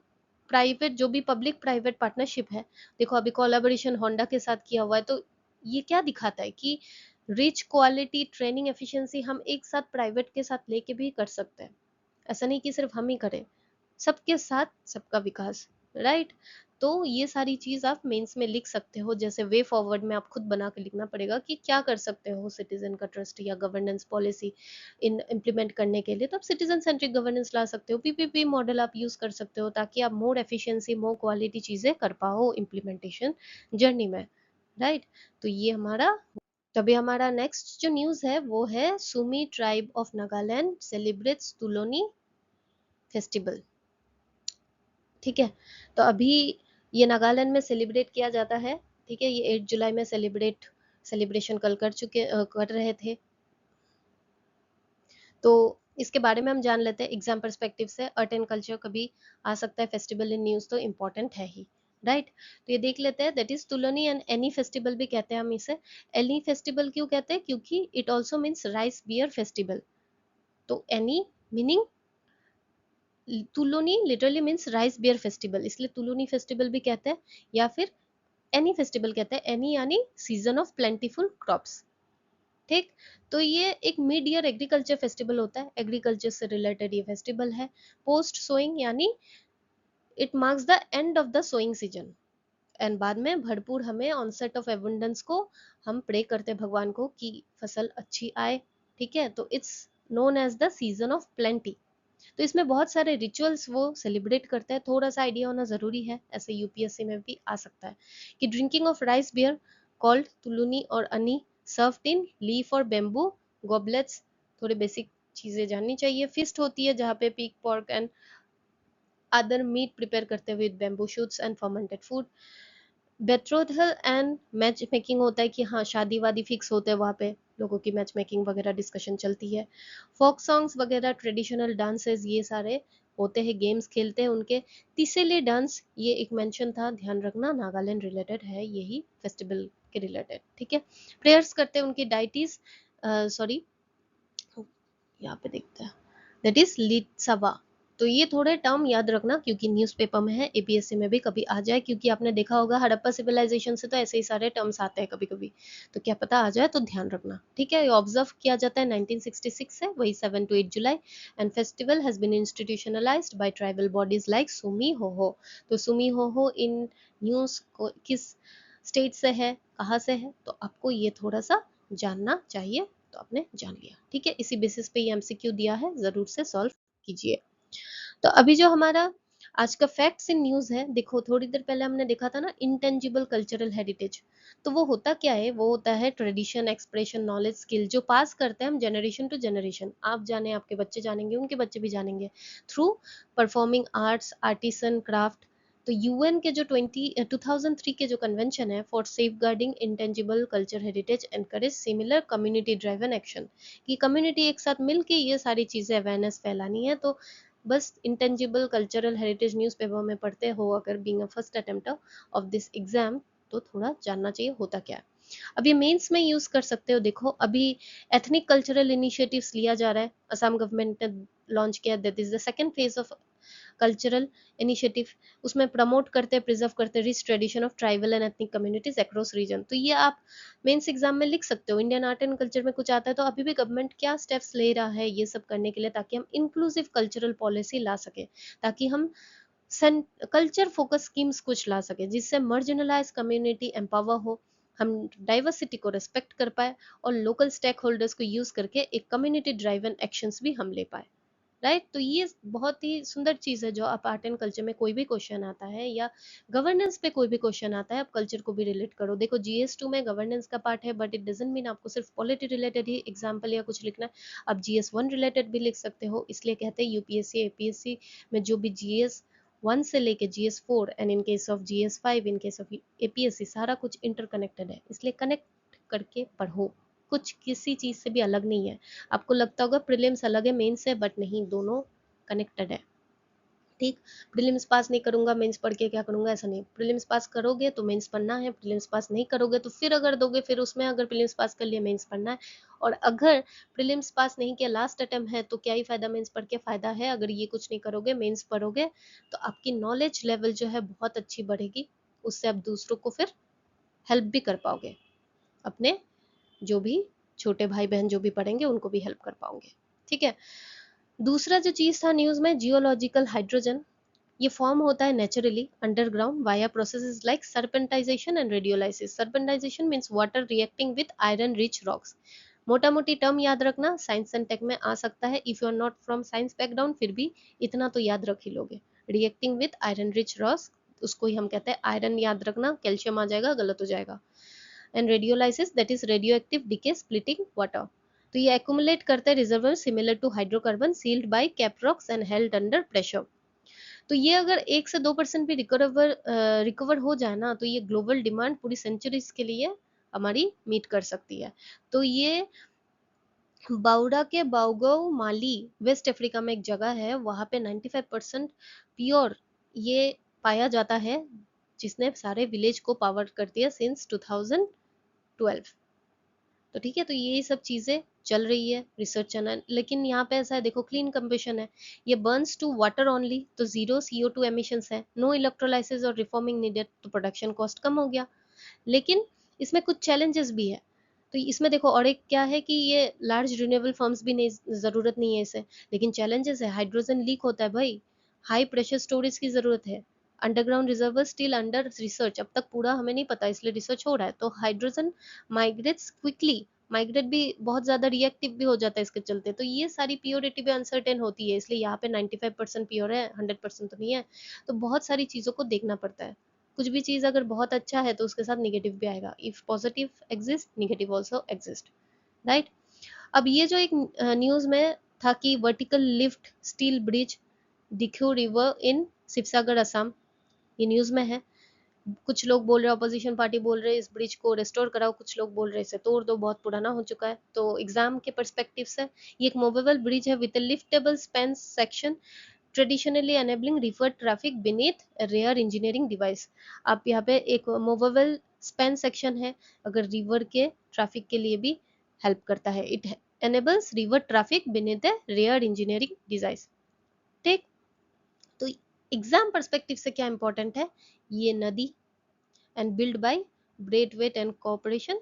प्राइवेट जो भी पब्लिक प्राइवेट पार्टनरशिप है, देखो अभी कोलैबोरेशन होंडा के साथ किया हुआ है, तो ये क्या दिखाता है कि रिच क्वालिटी ट्रेनिंग एफिशिएंसी हम एक साथ प्राइवेट के साथ लेके भी कर सकते हैं। ऐसा नहीं कि सिर्फ हम ही करें, सबके साथ सबका विकास, राइट। तो ये सारी चीज आप मेंस में लिख सकते हो, जैसे वे फॉरवर्ड में आप खुद बना के लिखना पड़ेगा कि क्या कर सकते हो सिटीजन का ट्रस्ट या गवर्नेंस पॉलिसी इन इम्प्लीमेंट करने के लिए। तो आप सिटीजन सेंट्रिक गवर्नेंस ला सकते हो, पीपीपी मॉडल आप यूज कर सकते हो, ताकि आप मोर एफिशिएंसी मोर क्वालिटी चीजें कर पाओ इम्प्लीमेंटेशन जर्नी में, राइट। तो ये हमारा, तभी हमारा नेक्स्ट जो न्यूज है वो है Sumi tribe of Nagaland celebrates Tuluni festival. ठीक है, तो अभी ये नागालैंड में सेलिब्रेट किया जाता है। ठीक है, ये 8 जुलाई में सेलिब्रेशन कल कर रहे थे। तो इसके बारे में हम जान लेते हैं एग्जाम परस्पेक्टिव से। आर्ट एंड कल्चर कभी आ सकता है, फेस्टिवल इन न्यूज तो इम्पोर्टेंट है ही, राइट। तो ये देख लेते हैं, that is Tuluni and Anni festival भी कहते हैं हम इसे। एनी फेस्टिवल क्यों कहते हैं, क्योंकि it also means rice beer festival. तो Anni meaning, Tuluni literally means rice beer festival, इसलिए तुलोनी फेस्टिवल भी कहते हैं, या फिर एनी फेस्टिवल कहते हैं। एनी यानी सीजन ऑफ प्लेंटीफुल क्रॉप्स। ठीक, तो ये एक मिड ईयर एग्रीकल्चर फेस्टिवल होता है, एग्रीकल्चर से रिलेटेड ये फेस्टिवल है। पोस्ट सोइंग यानी it marks the end of the sowing season, and बाद में भरपूर हमें ऑनसेट ऑफ एबंडेंस को हम प्रे करते हैं भगवान को कि फसल अच्छी आए। ठीक है, तो it's known as the season of plenty. तो इसमें बहुत सारे रिचुअल्स वो सेलिब्रेट करते हैं, थोड़ा सा आइडिया होना जरूरी है, ऐसे यूपीएससी में भी आ सकता है। कि drinking of rice beer called Tuluni और अनी, सर्व्ड इन लीफ और बेम्बू गॉबलेट्स। थोड़े बेसिक चीजें जाननी चाहिए। फिस्ट होती है जहाँ पे pig pork and other meat prepare करते हुए bamboo shoots and fermented food. Betrothal and match making होता है कि हाँ शादी वादी फिक्स होते हैं वहाँ पे, लोगों की मैच मेकिंग वगैरह डिस्कशन चलती है। फोक सॉन्ग्स वगैरह, ट्रेडिशनल डांसेस, ये सारे होते हैं, गेम्स खेलते हैं उनके। तिसेले डांस, ये एक मेंशन था, ध्यान रखना, नागालैंड रिलेटेड है यही फेस्टिवल के रिलेटेड। ठीक है, प्रेयर्स करते हैं उनकी डाइटीज, सॉरी यहाँ पे देखते हैं, दैट इज लिट्सवा। तो ये थोड़े टर्म याद रखना क्योंकि न्यूज़पेपर में है, एपीएससी में भी कभी आ जाए, क्योंकि आपने देखा होगा हड़प्पा सिविलाइजेशन से तो ऐसे ही सारे टर्म्स आते हैं कभी कभी, तो क्या पता आ जाए, तो ध्यान रखना, ठीक है। ये ऑब्जर्व किया जाता है 1966 से, वही 7 to 8 July, and festival has been institutionalised by tribal bodies like Sumi Ho. तो सुमी हो इन न्यूज़ को किस स्टेट से है, कहाँ से है, तो आपको ये थोड़ा सा जानना चाहिए, तो आपने जान लिया, ठीक है। इसी बेसिस पे ये एमसीक्यू दिया है, जरूर से सॉल्व कीजिए। तो अभी जो हमारा आज का फैक्ट्स इन न्यूज है, देखो थोड़ी देर पहले हमने देखा था ना इंटेंजिबल कल्चरल हेरिटेज, तो वो होता क्या है, वो होता है ट्रेडिशन, एक्सप्रेशन, नॉलेज, स्किल जो पास करते हैं हम जनरेशन टू जनरेशन, आप जाने, आपके बच्चे जानेंगे, उनके बच्चे भी जानेंगे, through performing arts, artisan, craft. तो यूएन के जो 2003 के जो कन्वेंशन है for safeguarding intangible culture heritage encourage similar community driven action, कि कम्युनिटी एक साथ मिलके ये सारी चीजें अवेयरनेस फैलानी है। तो बस इंटेंजिबल कल्चरल हेरिटेज न्यूज़पेपर में पढ़ते हो अगर, being a first attempt of this exam, तो थोड़ा जानना चाहिए होता क्या है। अब ये मेंस में यूज कर सकते हो, देखो अभी एथनिक कल्चरल इनिशिएटिव्स लिया जा रहा है, असम गवर्नमेंट ने लॉन्च किया, that is the second phase of cultural initiative, उसमें प्रमोट करते हैं, प्रिजर्व करते हैं rich tradition of tribal and ethnic communities across region. तो ये आप मेंस एग्जाम में लिख सकते हो, इंडियन आर्ट एंड कल्चर में कुछ आता है तो अभी भी गवर्नमेंट क्या स्टेप्स ले रहा है ये सब करने के लिए, ताकि हम इंक्लूसिव कल्चरल पॉलिसी ला सके, ताकि हम कल्चर फोकस स्कीम्स कुछ ला सके जिससे मार्जिनलाइज कम्युनिटी एम्पावर हो, हम डाइवर्सिटी को रेस्पेक्ट कर पाए, और लोकल स्टेक होल्डर्स को यूज करके एक कम्युनिटी ड्राइवन एक्शंस भी हम ले पाए, राइट। तो ये बहुत ही सुंदर चीज है, जो आप आर्ट एंड कल्चर में कोई भी क्वेश्चन आता है या गवर्नेंस पे कोई भी क्वेश्चन आता है, आप कल्चर को भी रिलेट करो। देखो जीएस 2 में गवर्नेंस का पार्ट है, बट इट डजंट मीन आपको सिर्फ पॉलिटी रिलेटेड ही एग्जाम्पल या कुछ लिखना है, आप जीएस 1 रिलेटेड भी लिख सकते हो। इसलिए कहते हैं यूपीएससी एपीएससी में जो भी जीएस 1 से लेके GS 4 and in case of GS 5, in case of APSC, सारा कुछ इंटरकनेक्टेड है, इसलिए कनेक्ट करके पढ़ो, कुछ किसी चीज से भी अलग नहीं है। आपको लगता होगा प्रीलिम्स अलग है मेंस से, बट नहीं, दोनों कनेक्टेड है, ठीक। प्रीलिम्स पास नहीं करूंगा मेंस पढ़ के क्या करूंगा, ऐसा नहीं, प्रीलिम्स पास करोगे तो मेंस पढ़ना है, प्रीलिम्स पास नहीं करोगे तो फिर अगर दोगे, फिर उसमें अगर प्रीलिम्स पास कर लिया मेंस पढ़ना है, और अगर प्रीलिम्स पास नहीं किया, लास्ट अटेम्प्ट है, तो क्या ही फायदा मेंस पढ़ के, फायदा है अगर ये कुछ नहीं करोगे, मेंस पढ़ोगे तो आपकी नॉलेज लेवल जो है बहुत अच्छी बढ़ेगी, उससे आप दूसरों को फिर हेल्प भी कर पाओगे, अपने जो भी छोटे भाई बहन जो भी पढ़ेंगे उनको भी हेल्प कर पाओगे, ठीक है। दूसरा जो चीज था न्यूज में, जियोलॉजिकल हाइड्रोजन, ये फॉर्म होता है naturally underground via processes like serpentinization and radiolysis. Serpentinization means water reacting with iron rich rocks. मोटा मोटी टर्म याद रखना, साइंस एंड टेक में आ सकता है, if you are not from science background फिर भी इतना तो याद रख ही लोगे। Reacting with iron rich rocks, उसको ही हम कहते हैं आयरन, याद रखना, कैल्शियम आ जाएगा, गलत हो जाएगा। And radiolysis, that is radioactive decay splitting water. तो ये एक्यूमुलेट करते हैं reservoir similar to hydrocarbon sealed by caprocks and held under pressure. तो ये अगर 1 से 2% भी रिकवर हो जाए ना, तो ये ग्लोबल डिमांड पूरी सेंचुरीज के लिए हमारी मीट कर सकती है। तो ये बाउडा के बाउगो माली, वेस्ट अफ्रीका में एक जगह है, वहां पे 95% प्योर ये पाया जाता है, जिसने सारे विलेज को पावर कर दिया सिंस 2012। तो ठीक है, तो ये सब चीजें चल रही है रिसर्च चैनल, लेकिन यहाँ पे ऐसा है, देखो क्लीन कंबशन है, ये बर्न्स टू वाटर ओनली, तो जीरो CO2 एमिशंस है, नो इलेक्ट्रोलाइसिस और रिफॉर्मिंग नीडेड, तो प्रोडक्शन कॉस्ट कम हो गया। लेकिन इसमें कुछ चैलेंजेस भी है। तो इसमें देखो, और एक क्या है कि ये लार्ज रिन्यूएबल फर्म्स भी नहीं, जरूरत नहीं है इसे, लेकिन चैलेंजेस है, हाइड्रोजन लीक होता है भाई, हाई प्रेशर स्टोरेज की जरूरत है, underground reservoir still under research, अब तक पूरा हमें नहीं पता, इसलिए रिसर्च हो रहा है। तो हाइड्रोजन माइग्रेट्स क्विकली, माइग्रेट भी बहुत ज्यादा रिएक्टिव भी हो जाता है इसके चलते, तो ये सारी प्योरिटी भी अनसर्टेन होती है, इसलिए यहाँ पे 95% प्योर है, 100% तो नहीं है। तो बहुत सारी चीजों को देखना पड़ता है, कुछ भी चीज अगर बहुत अच्छा है तो उसके साथ निगेटिव भी आएगा, if positive exist negative also exist, right. अब ये जो एक न्यूज में था कि vertical lift steel bridge Dikhow river in Sivasagar Assam, ये न्यूज में है। कुछ लोग बोल रहे हैं, अपोजिशन पार्टी बोल रहे हैं इस ब्रिज को रेस्टोर कराओ, कुछ लोग बोल रहे हैं इसे तोड़ दो, बहुत पुराना हो चुका है। तो एग्जाम के परस्पेक्टिव से ये एक मूवेबल ब्रिज है with liftable span section, traditionally enabling river traffic beneath rare engineering device. आप यहाँ पे एक मूवेबल स्पैन सेक्शन है, अगर रिवर के ट्रैफिक के लिए भी हेल्प करता है, it enables river traffic beneath a rare engineering design. ठीक, तो एग्जाम पर्सपेक्टिव से क्या इंपॉर्टेंट है, ये नदी and build by Brathwaite and corporation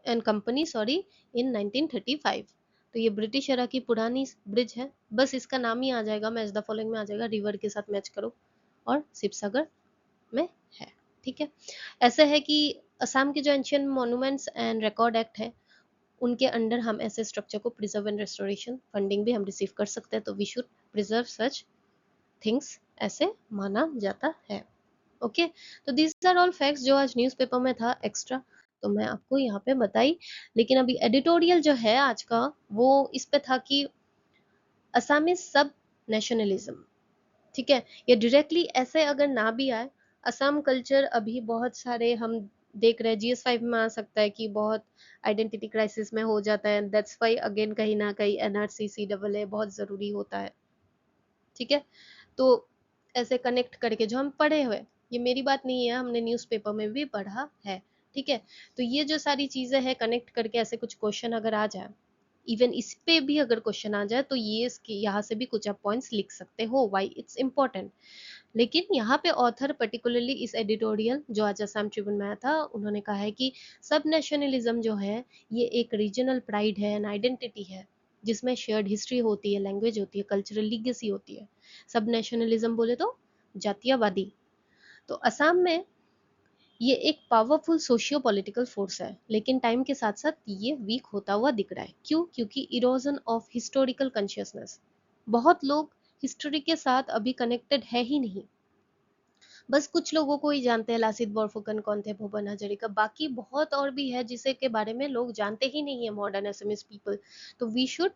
and company sorry इन 1935। तो ये ब्रिटिश एरा की पुरानी ब्रिज है, बस इसका नाम ही आ जाएगा, मैच द फॉलोइंग में आ जाएगा, रिवर के साथ मैच करो, और शिवसागर में है। ठीक है, ऐसे है कि असम के जो ancient monuments and record act है, उनके अंडर हम ऐसे स्ट्रक्चर को प्रिजर्व एंड रेस्टोरेशन फंडिंग भी हम रिसीव कर सकते हैं, तो we should preserve such things, ऐसे माना जाता है। ओके, तो दिस आर ऑल फैक्ट्स जो आज न्यूज़पेपर में था एक्स्ट्रा, तो मैं आपको यहाँ पे बताई। लेकिन अभी एडिटोरियल जो है आज का, वो इस पे था कि असमी सब नेशनलिज्म। ठीक है, ये डायरेक्टली ऐसे अगर ना भी आए, असम कल्चर अभी बहुत सारे हम देख रहे हैं, GS5 में आ सकता है कि बहुत आइडेंटिटी क्राइसिस में हो जाता है, दैट्स वाई अगेन कहीं ना कहीं NRC CAA बहुत ज़रूरी होता है। ठीक है, तो ऐसे कनेक्ट करके जो हम पढ़े हुए, ये मेरी बात नहीं है, हमने न्यूज़पेपर में भी पढ़ा है। ठीक है, तो ये जो सारी चीज़ें हैं कनेक्ट करके ऐसे कुछ क्वेश्चन अगर आ जाए, इवन इस पे भी अगर क्वेश्चन आ जाए, तो ये इसके यहाँ से भी कुछ आप पॉइंट्स लिख सकते हो, व्हाई इट्स इम्पोर्टेंट। लेकिन यहाँ पे ऑथर पर्टिकुलरली इस एडिटोरियल जो आज असम ट्रिब्यून में आया था, उन्होंने कहा है कि सब नेशनलिज्म जो है, ये एक रीजनल प्राइड है एंड आइडेंटिटी है, जिसमें शेयर्ड हिस्ट्री होती है, लैंग्वेज होती है, कल्चरल लीगेसी होती है। सब नेशनलिज्म बोले तो जातीयवादी। तो असम में ये एक पावरफुल सोशियो पॉलिटिकल फोर्स है, लेकिन टाइम के साथ साथ ये वीक होता हुआ दिख रहा है। क्यों? क्योंकि इरोजन ऑफ हिस्टोरिकल कॉन्शियसनेस, बहुत लोग हिस्ट्री के साथ अभी कनेक्टेड है ही नहीं, बस कुछ लोगों को ही जानते हैं, लासित बोरफुकन कौन थे, भूपेन हजारिका, बाकी बहुत और भी है जिसे के बारे में लोग जानते ही नहीं है, मॉडर्न एसएमएस पीपल। तो वी शुड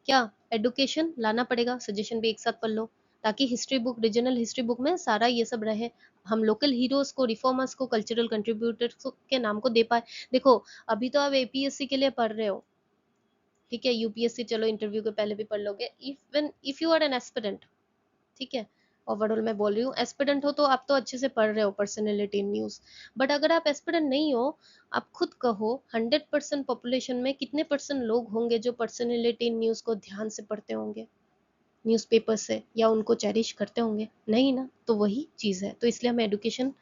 क्या, एडुकेशन लाना पड़ेगा, सजेशन भी एक साथ पढ़ लो, ताकि history book, regional history book में सारा ये सब रहे, हम लोकल हीरोज को, रिफॉर्मर्स को, कल्चरल कंट्रीब्यूटर्स के नाम को दे पाए। देखो, अभी तो आप APSC के लिए पढ़ रहे हो, ठीक है, UPSC चलो इंटरव्यू के पहले भी पढ़ लोगे, if you are an aspirant, ठीक है, ओवरऑल मैं बोल रही हूँ, एस्पिरेंट हो तो आप तो अच्छे से पढ़ रहे हो पर्सनैलिटी इन न्यूज, बट अगर आप एस्पिरेंट नहीं हो, आप खुद कहो 100% पॉपुलेशन में कितने परसेंट लोग होंगे जो पर्सनैलिटी इन न्यूज को ध्यान से पढ़ते होंगे न्यूज़पेपर से, या उनको चेरिश करते होंगे? नहीं ना, तो वही चीज़ है, तो इसलिए हमें एडुकेशन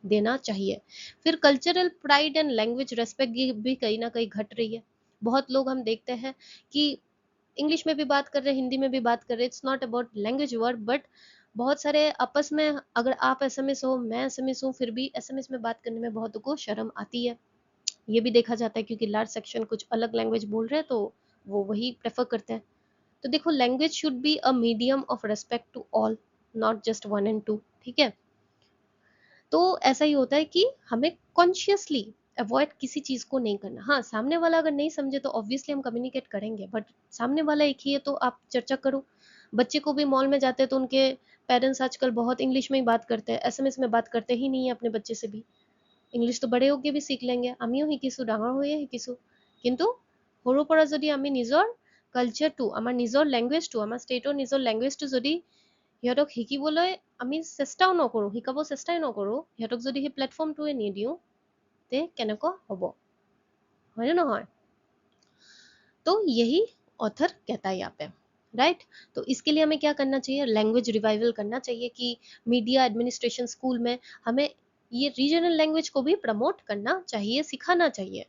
देना चाहिए। फिर cultural pride and language respect भी कहीं ना कहीं घट रही है। बहुत लोग हम देखते हैं कि इंग्लिश में भी बात कर रहे हैं, हिंदी में भी बात कर रहे हैं, it's not about language word, but बहुत सारे आपस में, अगर आप एसएमएस हो, मैं एसएमएस हूँ, फिर भी एसएमएस में बात करने में बहुत को शर्म आती है। ये भी देखा जाता है क्योंकि लार्ज सेक्शन कुछ अलग लैंग्वेज बोल रहे हैं, तो वो वही प्रेफर करते हैं। तो देखो, language should be a medium of respect to all, not just one and two. ठीक है, तो ऐसा ही होता है कि हमें कॉन्शियसली अवॉइड किसी चीज को नहीं करना। हाँ, सामने वाला अगर नहीं समझे तो ऑब्वियसली हम कम्युनिकेट करेंगे, बट सामने वाला एक ही है तो आप चर्चा करो। बच्चे को भी मॉल में जाते हैं तो उनके पेरेंट्स आजकल बहुत इंग्लिश में ही बात करते हैं, एसएमएस में बात करते ही नहीं है अपने बच्चे से भी। इंग्लिश तो बड़े होके भी শিক लेंगे, আমিও শিকিছো, ডাঙৰ হৈয়ে শিকিছো, কিন্তু সৰুৰ পৰা যদি আমি নিজৰ কালচাৰটো, আমাৰ নিজৰ লেংগুৱেজটো, আমাৰ ষ্টেটৰ নিজৰ লেংগুৱেজটো যদি সিহঁতক শিকিবলৈ আমি চেষ্টাও নকৰোঁ, শিকাব চেষ্টাই নকৰোঁ, সিহঁতক যদি সেই প্লেটফৰ্মটোৱে নিদিওঁ, তে কেনেকুৱা হ'ব, হয়নে নহয়? तो यही ऑथर कहता है यहाँ पे, राइट। तो इसके लिए हमें क्या करना चाहिए, लैंग्वेज रिवाइवल करना चाहिए कि मीडिया, एडमिनिस्ट्रेशन, स्कूल में हमें ये रीजनल लैंग्वेज को भी प्रमोट करना चाहिए, सिखाना चाहिए।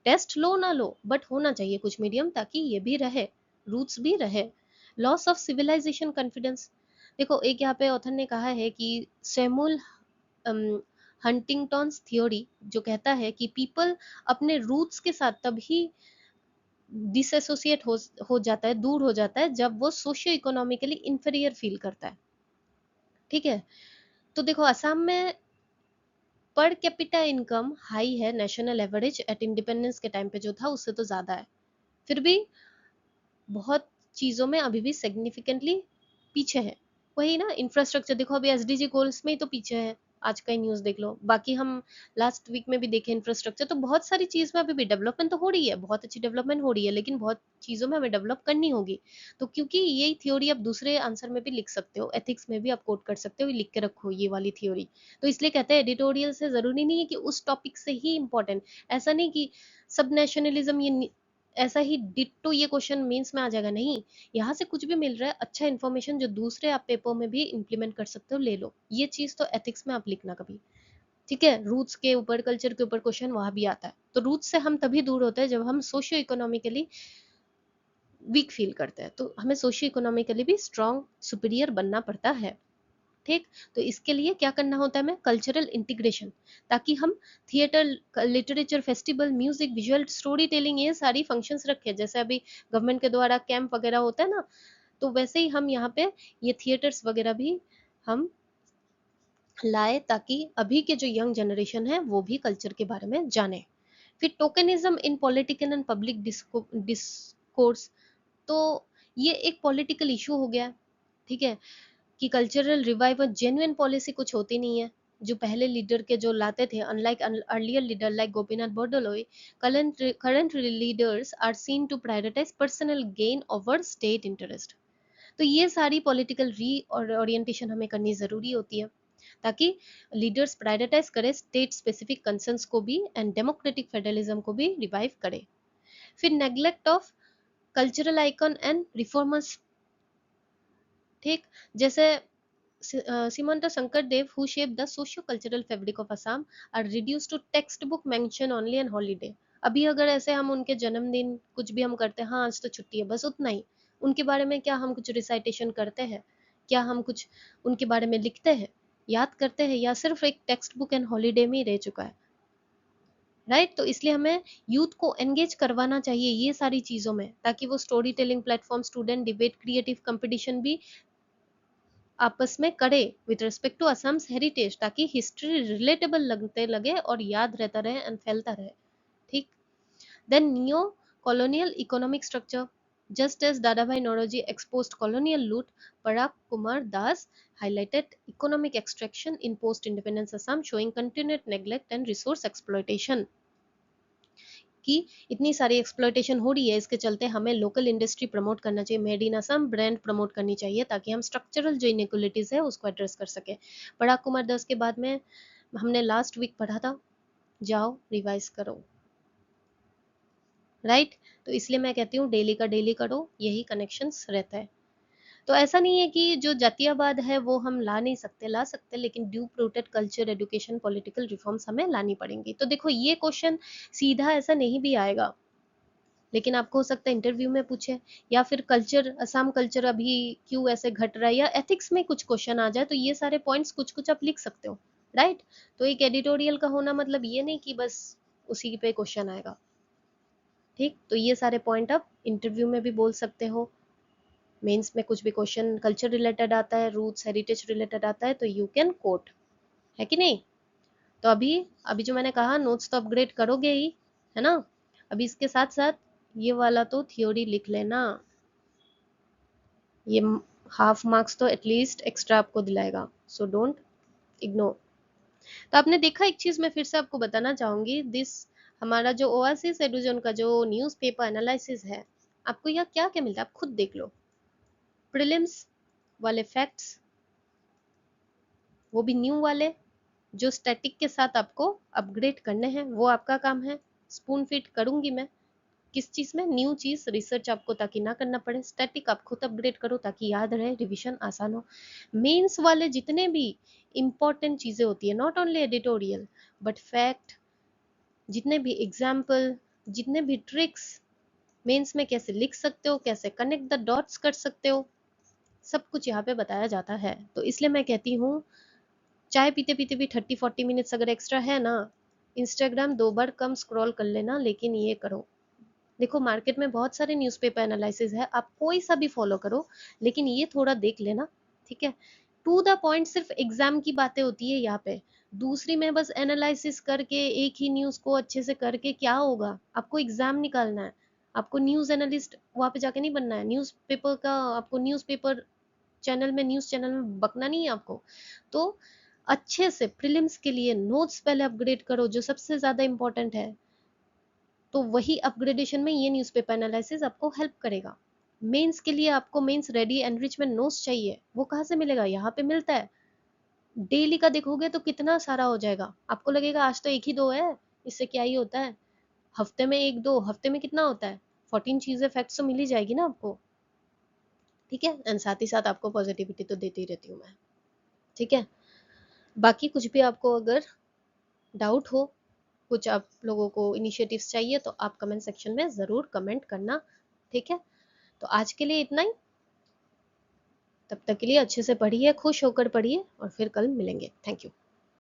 टेस्ट लो ना लो, बट होना चाहिए कुछ मीडियम, ताकि ये भी रहे, रूट्स भी रहे। लॉस ऑफ सिविलाइजेशन कॉन्फिडेंस, देखो एक यहाँ पे ऑथर ने कहा है कि सैमुअल हंटिंगटन्स थ्योरी जो कहता है कि पीपल अपने रूट्स के साथ तभी डिसएसोसिएट हो जाता है, दूर हो जाता है, जब वो सोशियो इकोनॉमिकली इंफीरियर फील करता है। ठीक है, तो देखो असम में पर कैपिटा इनकम हाई है, नेशनल एवरेज एट इंडिपेंडेंस के टाइम पे जो था उससे तो ज्यादा है, फिर भी बहुत चीजों में अभी भी सिग्निफिकेंटली पीछे है। वही ना, इंफ्रास्ट्रक्चर देखो, अभी SDG गोल्स में ही तो पीछे है, आज का ही न्यूज देख लो, बाकी हम लास्ट वीक में भी देखे इंफ्रास्ट्रक्चर, तो बहुत सारी चीज में अभी भी डेवलपमेंट तो हो रही है, बहुत अच्छी डेवलपमेंट हो रही है, लेकिन बहुत चीजों में हमें डेवलप करनी होगी। तो क्योंकि यही थ्योरी आप दूसरे आंसर में भी लिख सकते हो, एथिक्स में भी आप कोट कर सकते हो, लिख के रखो ये वाली थ्योरी। तो इसलिए कहते हैं एडिटोरियल से जरूरी नहीं है कि उस टॉपिक से ही इंपॉर्टेंट, ऐसा नहीं कि सब नेशनलिज्म ये ऐसा ही डिट्टो ये क्वेश्चन मेंस में आ जाएगा, नहीं। यहाँ से कुछ भी मिल रहा है अच्छा इन्फॉर्मेशन जो दूसरे आप पेपर में भी इम्प्लीमेंट कर सकते हो, ले लो। ये चीज तो एथिक्स में आप लिखना कभी, ठीक है। रूट्स के ऊपर, कल्चर के ऊपर क्वेश्चन वहां भी आता है। तो रूट्स से हम तभी दूर होते हैं जब हम सोशियो इकोनॉमिकली वीक फील करते हैं, तो हमें सोशियो इकोनॉमिकली भी स्ट्रांग सुपीरियर बनना पड़ता है, ठीक। तो इसके लिए क्या करना होता है हमें, कल्चरल इंटीग्रेशन, ताकि हम theatre, literature, festival, music, visual story telling, ये सारी फंक्शंस रखे, जैसे अभी गवर्नमेंट के द्वारा कैंप वगैरह होता है ना, तो वैसे ही हम यहाँ पे ये थिएटर्स वगैरह भी हम लाए, ताकि अभी के जो यंग जनरेशन है वो भी कल्चर के बारे में जाने। फिर tokenism in political and public discourse, तो ये एक पॉलिटिकल इशू हो गया, ठीक है, कि कल्चरल रिवाइवल जेन्युइन पॉलिसी कुछ होती नहीं है, जो पहले लीडर के जो लाते थे, unlike earlier leader like Gopinath Bordoloi, current leaders are seen to prioritise personal gain over state interest. तो ये सारी पॉलिटिकल री ओरिएंटेशन हमें करनी जरूरी होती है, ताकि लीडर्स प्रायोरिटाइज करें स्टेट स्पेसिफिक कंसर्न्स को भी एंड डेमोक्रेटिक फेडरलिज्म को भी रिवाइव करे। फिर neglect of cultural icon and reformers, ठीक, जैसे Simanta Sankardev, who shaped the socio-cultural fabric of Assam, are reduced to textbook mention only on holiday. अभी अगर ऐसे हम उनके जन्मदिन कुछ भी हम करते हैं, हाँ आज तो छुट्टी है, बस उतना ही। उनके बारे में क्या हम कुछ रिसाइटेशन करते हैं, क्या हम कुछ उनके बारे में लिखते हैं, याद करते हैं, या सिर्फ एक टेक्स्ट बुक एंड हॉलीडे में ही रह चुका है, राइट। तो इसलिए हमें यूथ को एंगेज करवाना चाहिए ये सारी चीजों में, ताकि वो story telling platform, student debate, creative competition भी आपस में करे with respect to Assams heritage, ताकि हिस्ट्री रिलेटेबल लगते लगे और याद रहता रहे एंड फैलता रहे, ठीक। Then neo colonial economic structure, just as Dadabhai Naoroji exposed colonial loot, Parag Kumar Das highlighted economic extraction in post-independence Assam, showing continued neglect and resource exploitation. कि इतनी सारी एक्सप्लॉयटेशन हो रही है, इसके चलते हमें लोकल इंडस्ट्री प्रमोट करना चाहिए, made in Assam brand promote करनी चाहिए, ताकि हम स्ट्रक्चरल जो इनइक्वालिटीज है उसको एड्रेस कर सके। पराग कुमार दास के बाद में हमने लास्ट वीक पढ़ा था, जाओ रिवाइज करो, राइट। तो इसलिए मैं कहती हूँ डेली का डेली करो, यही कनेक्शंस रहता है। तो ऐसा नहीं है कि जो जातीयवाद है वो हम ला नहीं सकते, ला सकते, लेकिन deep rooted culture, education, political reforms हमें लानी पड़ेंगी। तो देखो ये क्वेश्चन सीधा ऐसा नहीं भी आएगा, लेकिन आपको हो सकता है इंटरव्यू में पूछे, या फिर कल्चर, असम कल्चर अभी क्यों ऐसे घट रहा है, या एथिक्स में कुछ क्वेश्चन आ जाए, तो ये सारे पॉइंट्स कुछ कुछ आप लिख सकते हो, राइट। तो एक एडिटोरियल का होना मतलब ये नहीं कि बस उसी पे क्वेश्चन आएगा, ठीक। तो ये सारे पॉइंट आप इंटरव्यू में भी बोल सकते हो, मेंस में कुछ भी क्वेश्चन कल्चर रिलेटेड आता है, रूट्स हेरिटेज रिलेटेड आता है, तो यू कैन कोट, है कि नहीं। तो अभी अभी जो मैंने कहा नोट्स तो अपग्रेड करोगे ही, है ना। अभी इसके साथ साथ ये वाला तो थ्योरी लिख लेना, ये हाफ मार्क्स तो एटलीस्ट एक्स्ट्रा आपको दिलाएगा, सो डोंट इग्नोर। तो आपने देखा, एक चीज मैं फिर से आपको बताना चाहूंगी, दिस हमारा जो ओएसिस एडुजन का जो न्यूज़पेपर एनालिसिस है, आपको यहाँ क्या क्या मिलता है आप खुद देख लो। प्रीलिम्स वाले फैक्ट्स, वो भी न्यू वाले, जो स्टैटिक के साथ आपको अपग्रेड करने हैं, वो आपका काम है। स्पून फीड करूंगी मैं किस चीज में, न्यू चीज रिसर्च आपको ताकि ना करना पड़े, स्टैटिक आप खुद अपग्रेड करो ताकि याद रहे, रिवीजन आसान हो। मेंस वाले जितने भी इंपॉर्टेंट चीजें होती है, not only editorial but fact, जितने भी एग्जाम्पल, जितने भी ट्रिक्स, मेंस में कैसे लिख सकते हो, कैसे कनेक्ट द डॉट्स कर सकते हो, सब कुछ यहाँ पे बताया जाता है। तो इसलिए मैं कहती हूँ चाय पीते पीते भी 30-40 मिनट्स अगर एक्स्ट्रा है ना, इंस्टाग्राम 2 बार कम स्क्रॉल कर लेना, लेकिन ये करो। देखो मार्केट में बहुत सारे न्यूज़पेपर एनालिसिस है, आप कोई सा भी फॉलो करो, लेकिन ये थोड़ा देख लेना, ठीक है। टू द पॉइंट, सिर्फ एग्जाम की बातें होती है यहाँ पे, दूसरी में बस एनालिसिस करके एक ही न्यूज को अच्छे से करके क्या होगा, आपको एग्जाम निकालना है, आपको न्यूज एनालिस्ट वहां पे जाके नहीं बनना है, न्यूज़पेपर का आपको न्यूज़पेपर चैनल में, न्यूज चैनल में बकना नहीं है आपको। तो अच्छे से प्रीलिम्स के लिए नोट्स पहले अपग्रेड करो, जो सबसे ज्यादा इंपॉर्टेंट है, तो वही अपग्रेडेशन में ये न्यूज़पेपर एनालिसिस आपको हेल्प करेगा। मेंस के लिए आपको मेंस रेडी एनरिचमेंट नोट्स चाहिए, वो कहाँ से मिलेगा, यहाँ पे मिलता है। डेली का देखोगे तो कितना सारा हो जाएगा, आपको लगेगा आज तो एक ही दो है, इससे क्या ही होता है, हफ्ते में एक दो, हफ्ते में कितना होता है, 14 चीज़ें फैक्ट्स तो मिल ही जाएगी ना आपको, ठीक है। एंड साथ ही साथ आपको पॉजिटिविटी तो देती रहती हूँ मैं, ठीक है। बाकी कुछ भी आपको अगर डाउट हो, कुछ आप लोगों को इनिशिएटिव्स चाहिए तो आप कमेंट सेक्शन में ज़रूर कमेंट करना, ठीक है। तो आज के लिए इतना ही। तब तक के लिए अच्छे से पढ़िए, खुश होकर पढ़िए और फिर कल मिलेंगे। Thank you.